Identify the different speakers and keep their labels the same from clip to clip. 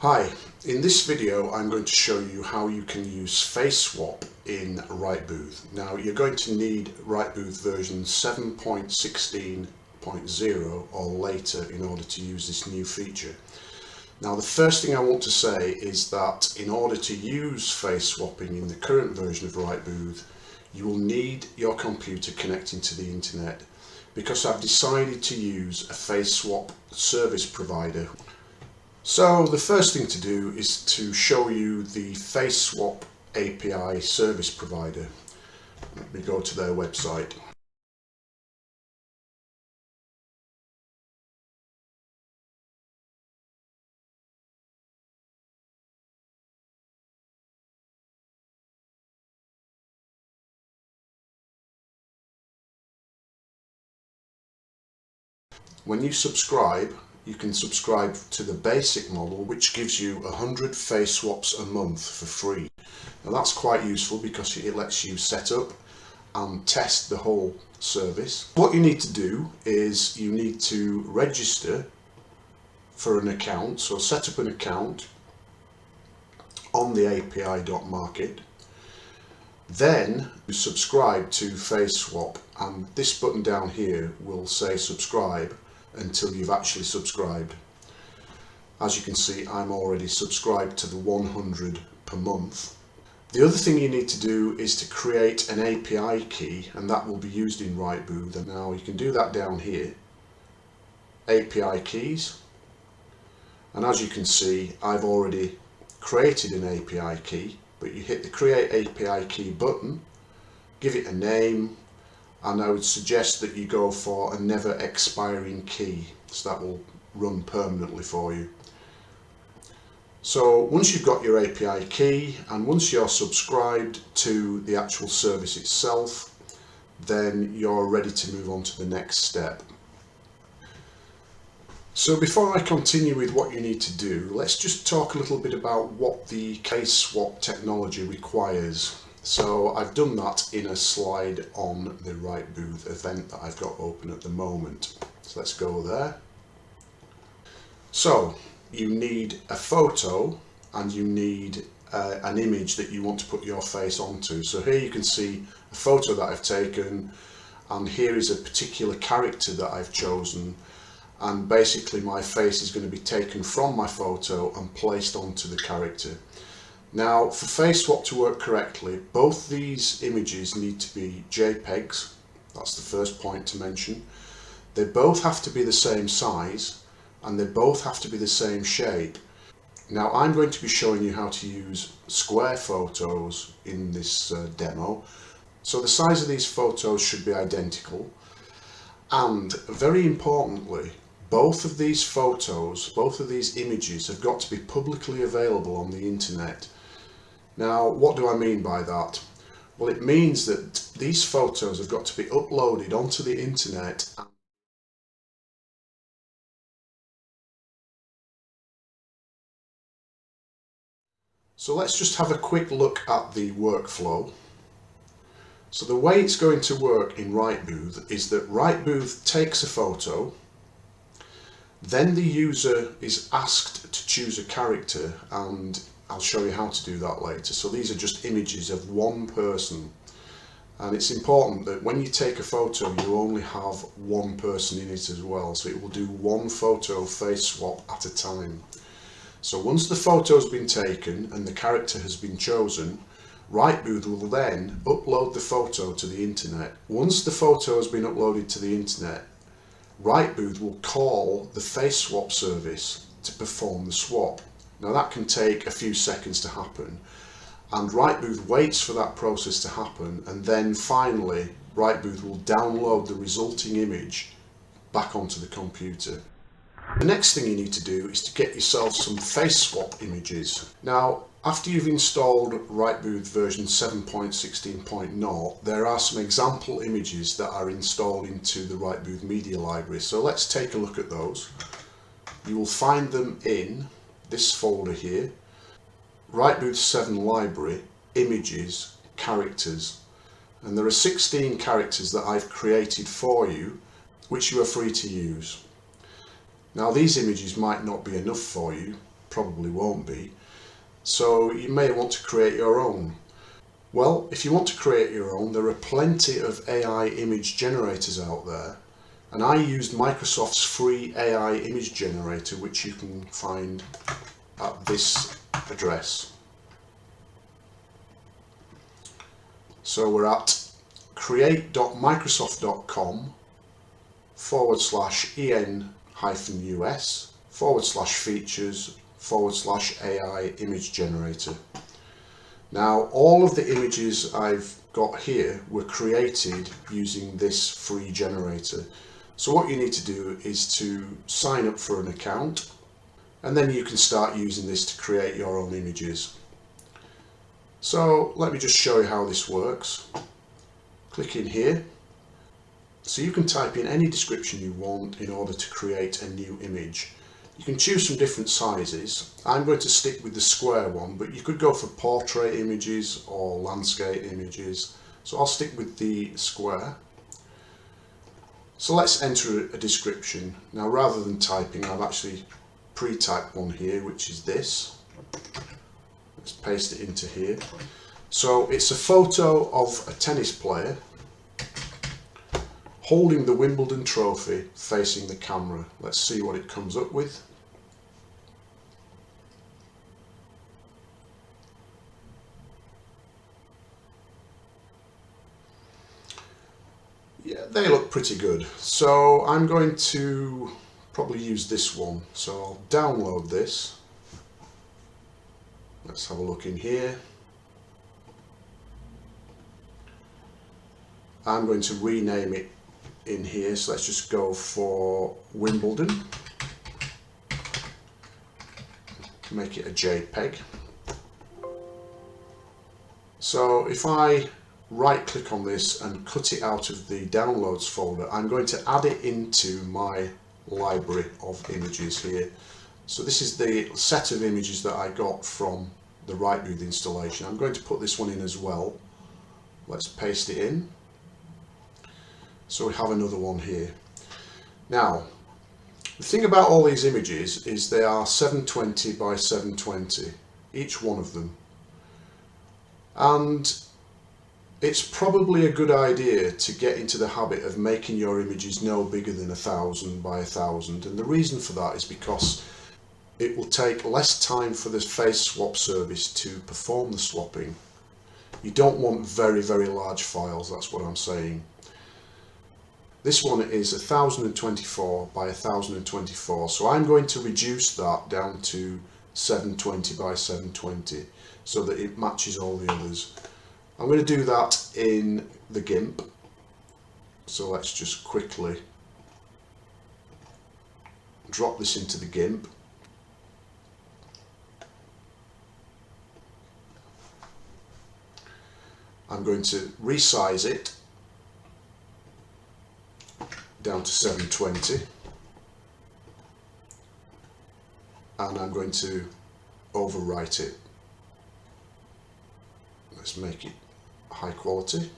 Speaker 1: Hi, in this video I'm going to show you how you can use face swap in RightBooth. Now you're going to need RightBooth version 7.16.0 or later in order to use this new feature. Now the first thing I want to say is that in order to use face swapping in the current version of RightBooth, you will need your computer connecting to the internet, because I've decided to use a face swap service provider. So the first thing to do is to show you the face swap API service provider. Let me go to their website. When you subscribe, you can subscribe to the basic model, which gives you 100 face swaps a month for free. Now that's quite useful because it lets you set up and test the whole service. What you need to do is you need to register for an account, so set up an account on the api.market. Then you subscribe to face swap, and this button down here will say subscribe until you've actually subscribed. As you can see, I'm already subscribed to the 100 per month. The other thing you need to do is to create an API key, and that will be used in RightBooth. And now you can do that down here, API keys, and as you can see I've already created an API key. But you hit the create API key button, give it a name, and I would suggest that you go for a never expiring key, so that will run permanently for you. So once you've got your API key and once you're subscribed to the actual service itself, then you're ready to move on to the next step. So before I continue with what you need to do, let's just talk a little bit about what the face swap technology requires. So I've done that in a slide on the RightBooth event that I've got open at the moment. So let's go there. So you need a photo and you need an image that you want to put your face onto. So here you can see a photo that I've taken, and here is a particular character that I've chosen. And basically my face is going to be taken from my photo and placed onto the character. Now for face swap to work correctly, both these images need to be JPEGs. That's the first point to mention. They both have to be the same size and they both have to be the same shape. Now I'm going to be showing you how to use square photos in this demo. So the size of these photos should be identical, and very importantly, both of these photos, both of these images have got to be publicly available on the internet. Now, what do I mean by that? Well, it means that these photos have got to be uploaded onto the internet. So let's just have a quick look at the workflow. So the way it's going to work in RightBooth is that RightBooth takes a photo. Then the user is asked to choose a character, and I'll show you how to do that later. So these are just images of one person, and it's important that when you take a photo you only have one person in it as well, so it will do one photo face swap at a time. So once the photo has been taken and the character has been chosen, RightBooth will then upload the photo to the internet. Once the photo has been uploaded to the internet, RightBooth will call the face swap service to perform the swap. Now that can take a few seconds to happen, and RightBooth waits for that process to happen, and then finally RightBooth will download the resulting image back onto the computer. The next thing you need to do is to get yourself some face swap images. Now after you've installed RightBooth version 7.16.0, there are some example images that are installed into the RightBooth media library. So let's take a look at those. You will find them in this folder here, RightBooth 7 library, images, characters. And there are 16 characters that I've created for you, which you are free to use. Now these images might not be enough for you, probably won't be. So you may want to create your own. Well, if you want to create your own, there are plenty of AI image generators out there. And I used Microsoft's free AI image generator, which you can find at this address. So we're at create.microsoft.com/en-us/features/AI image generator. Now, all of the images I've got here were created using this free generator. So what you need to do is to sign up for an account, and then you can start using this to create your own images. So let me just show you how this works. Click in here. So you can type in any description you want in order to create a new image. You can choose from different sizes. I'm going to stick with the square one, but you could go for portrait images or landscape images. So I'll stick with the square. So let's enter a description. Now, rather than typing, I've actually pre-typed one here, which is this. Let's paste it into here. So it's a photo of a tennis player holding the Wimbledon trophy facing the camera. Let's see what it comes up with. Yeah, they look pretty good. So I'm going to probably use this one. So I'll download this. Let's have a look in here. I'm going to rename it in here, so let's just go for Wimbledon. Make it a JPEG. So if I right click on this and cut it out of the downloads folder, I'm going to add it into my library of images here. So this is the set of images that I got from the Rightmove installation. I'm going to put this one in as well. Let's paste it in. So we have another one here. Now, the thing about all these images is they are 720 by 720, each one of them. And it's probably a good idea to get into the habit of making your images no bigger than 1000 by 1000. And the reason for that is because it will take less time for the face swap service to perform the swapping. You don't want very, very large files, that's what I'm saying. This one is 1024 by 1024, so I'm going to reduce that down to 720 by 720 so that it matches all the others. I'm going to do that in the GIMP, so let's just quickly drop this into the GIMP. I'm going to resize it down to 720, and I'm going to overwrite it. Let's make it high quality.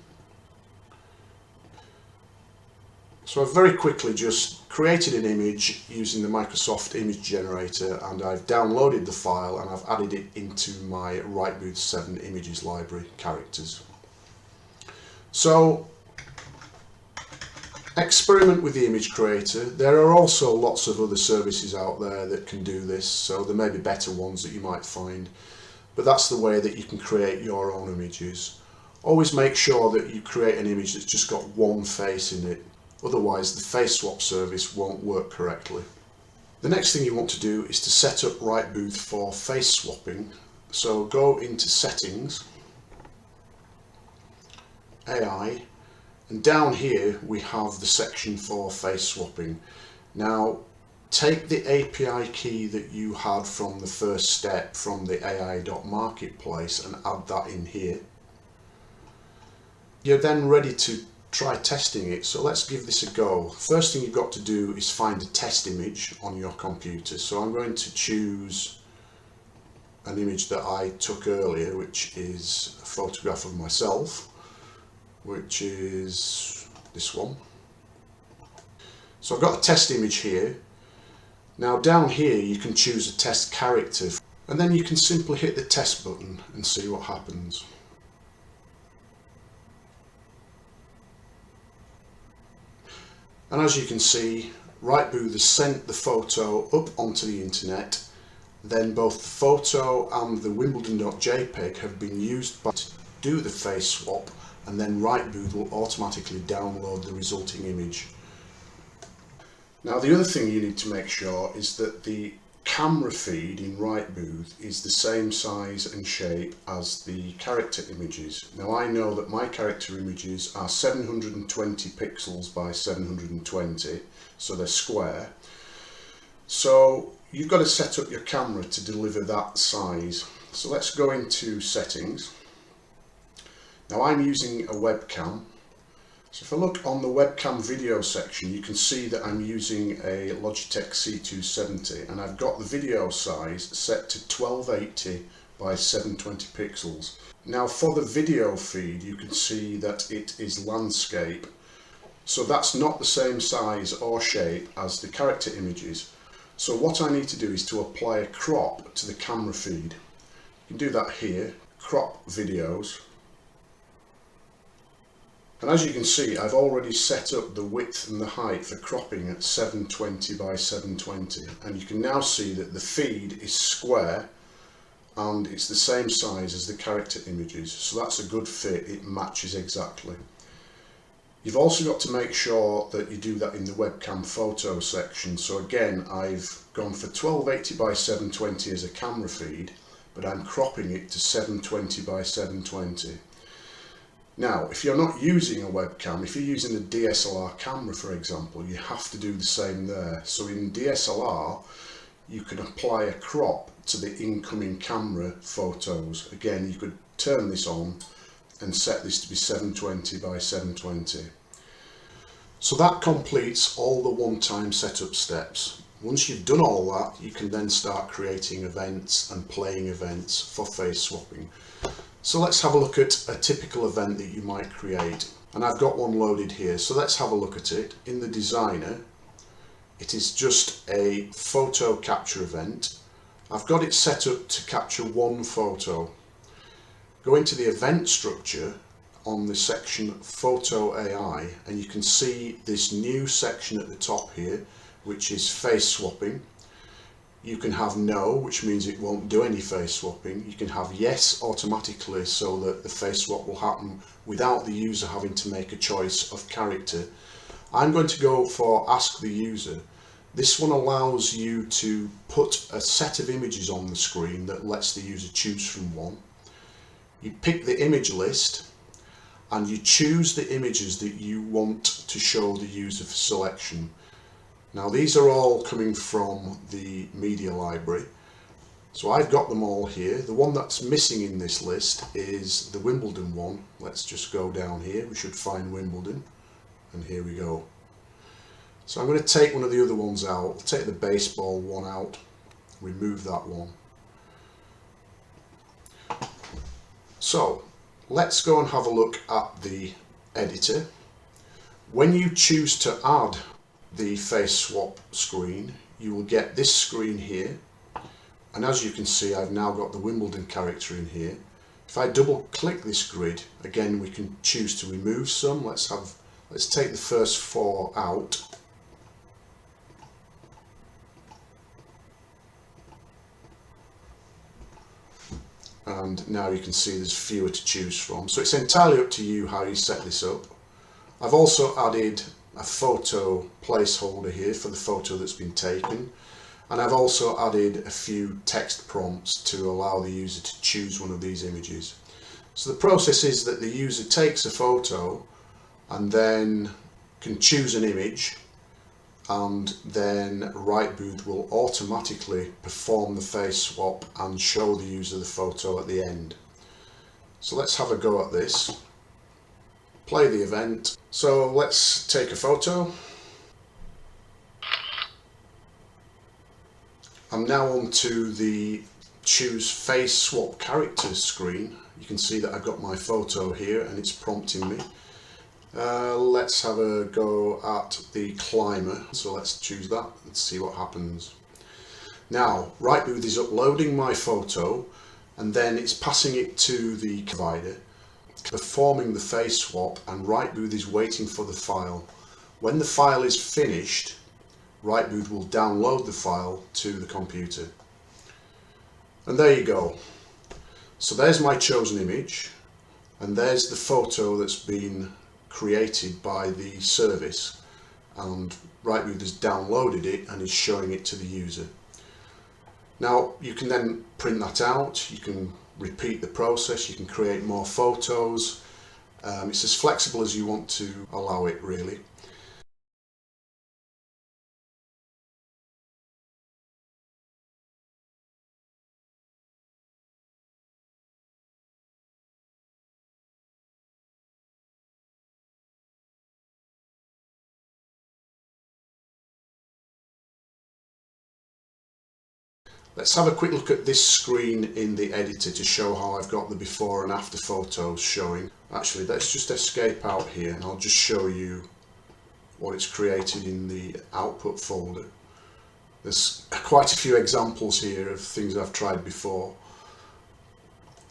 Speaker 1: So I've very quickly just created an image using the Microsoft image generator, and I've downloaded the file and I've added it into my Rightmove 7 images library characters. So experiment with the image creator. There are also lots of other services out there that can do this, so there may be better ones that you might find, but that's the way that you can create your own images. Always make sure that you create an image that's just got one face in it, otherwise the face swap service won't work correctly. The next thing you want to do is to set up Rightmove for face swapping. So go into Settings, AI, and down here we have the section for face swapping. Now take the API key that you had from the first step from the AI.marketplace and add that in here. You're then ready to try testing it, so let's give this a go. First thing you've got to do is find a test image on your computer. So I'm going to choose an image that I took earlier, which is a photograph of myself, which is this one. So I've got a test image here. Now down here you can choose a test character, and then you can simply hit the test button and see what happens. And as you can see, Rightbooth has sent the photo up onto the internet. Then both the photo and the Wimbledon.jpg have been used to do the face swap, and then Rightbooth will automatically download the resulting image. Now the other thing you need to make sure is that the camera feed in Rightbooth is the same size and shape as the character images. Now I know that my character images are 720 pixels by 720, so they're square. So you've got to set up your camera to deliver that size. So let's go into settings. Now I'm using a webcam. So if I look on the webcam video section, you can see that I'm using a Logitech C270, and I've got the video size set to 1280 by 720 pixels. Now for the video feed, you can see that it is landscape. So that's not the same size or shape as the character images. So what I need to do is to apply a crop to the camera feed. You can do that here, crop videos. And as you can see, I've already set up the width and the height for cropping at 720 by 720. And you can now see that the feed is square and it's the same size as the character images. So that's a good fit, it matches exactly. You've also got to make sure that you do that in the webcam photo section. So again, I've gone for 1280 by 720 as a camera feed, but I'm cropping it to 720 by 720. Now, if you're not using a webcam, if you're using a DSLR camera, for example, you have to do the same there. So in DSLR, you can apply a crop to the incoming camera photos. Again, you could turn this on and set this to be 720 by 720. So that completes all the one-time setup steps. Once you've done all that, you can then start creating events and playing events for face swapping. So let's have a look at a typical event that you might create. And I've got one loaded here, so let's have a look at it. In the designer, it is just a photo capture event. I've got it set up to capture one photo. Go into the event structure on the section Photo AI, and you can see this new section at the top here, which is face swapping. You can have no, which means it won't do any face swapping. You can have yes automatically, so that the face swap will happen without the user having to make a choice of character. I'm going to go for ask the user. This one allows you to put a set of images on the screen that lets the user choose from one. You pick the image list and you choose the images that you want to show the user for selection. Now these are all coming from the media library, so I've got them all here. The one that's missing in this list is the Wimbledon one. Let's just go down here, we should find Wimbledon, and here we go. So I'm going to take one of the other ones out. I'll take the baseball one out, remove that one. So let's go and have a look at the editor. When you choose to add the face swap screen, you will get this screen here, and as you can see, I've now got the Wimbledon character in here. If I double click this grid, again we can choose to remove some. Let's take the first 4 out. And now you can see there's fewer to choose from. So it's entirely up to you how you set this up. I've also added a photo placeholder here for the photo that's been taken, and I've also added a few text prompts to allow the user to choose one of these images. So the process is that the user takes a photo and then can choose an image, and then Rightbooth will automatically perform the face swap and show the user the photo at the end. So let's have a go at this. Play the event. So let's take a photo. I'm now on to the choose face swap characters screen. You can see that I've got my photo here and it's prompting me. Let's have a go at the climber. So let's choose that and see what happens. Now, Rightmove is uploading my photo and then it's passing it to the provider, performing the face swap, and Rightmove is waiting for the file. When the file is finished, Rightmove will download the file to the computer. And there you go. So there's my chosen image, and there's the photo that's been created by the service, and Rightmove has downloaded it and is showing it to the user. Now you can then print that out, you can repeat the process, you can create more photos. It's as flexible as you want to allow it, really. Let's have a quick look at this screen in the editor to show how I've got the before and after photos showing. Actually, let's just escape out here and I'll just show you what it's created in the output folder. There's quite a few examples here of things I've tried before.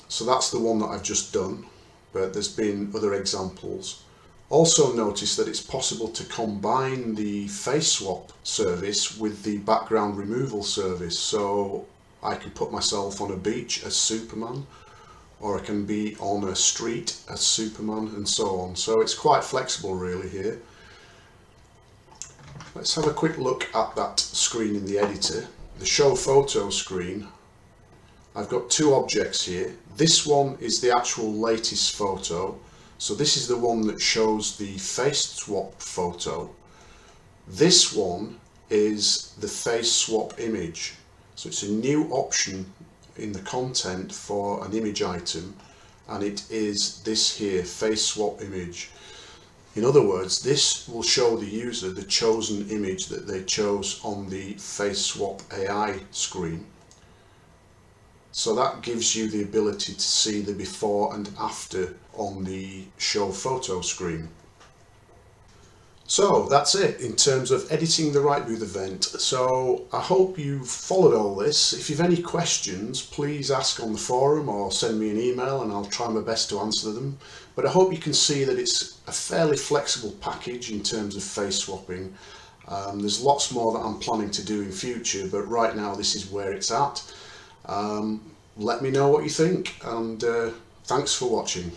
Speaker 1: So that's the one that I've just done, but there's been other examples. Also notice that it's possible to combine the face swap service with the background removal service. So I can put myself on a beach as Superman, or I can be on a street as Superman, and so on. So it's quite flexible really here. Let's have a quick look at that screen in the editor. The show photo screen. I've got two objects here. This one is the actual latest photo. So this is the one that shows the face swap photo. This one is the face swap image. So it's a new option in the content for an image item, and it is this here, face swap image. In other words, this will show the user the chosen image that they chose on the face swap AI screen. So that gives you the ability to see the before and after on the show photo screen. So that's it in terms of editing the Rightmove event. So I hope you've followed all this. If you've any questions, please ask on the forum or send me an email and I'll try my best to answer them. But I hope you can see that it's a fairly flexible package in terms of face swapping. There's lots more that I'm planning to do in future, but right now this is where it's at. Let me know what you think, and thanks for watching.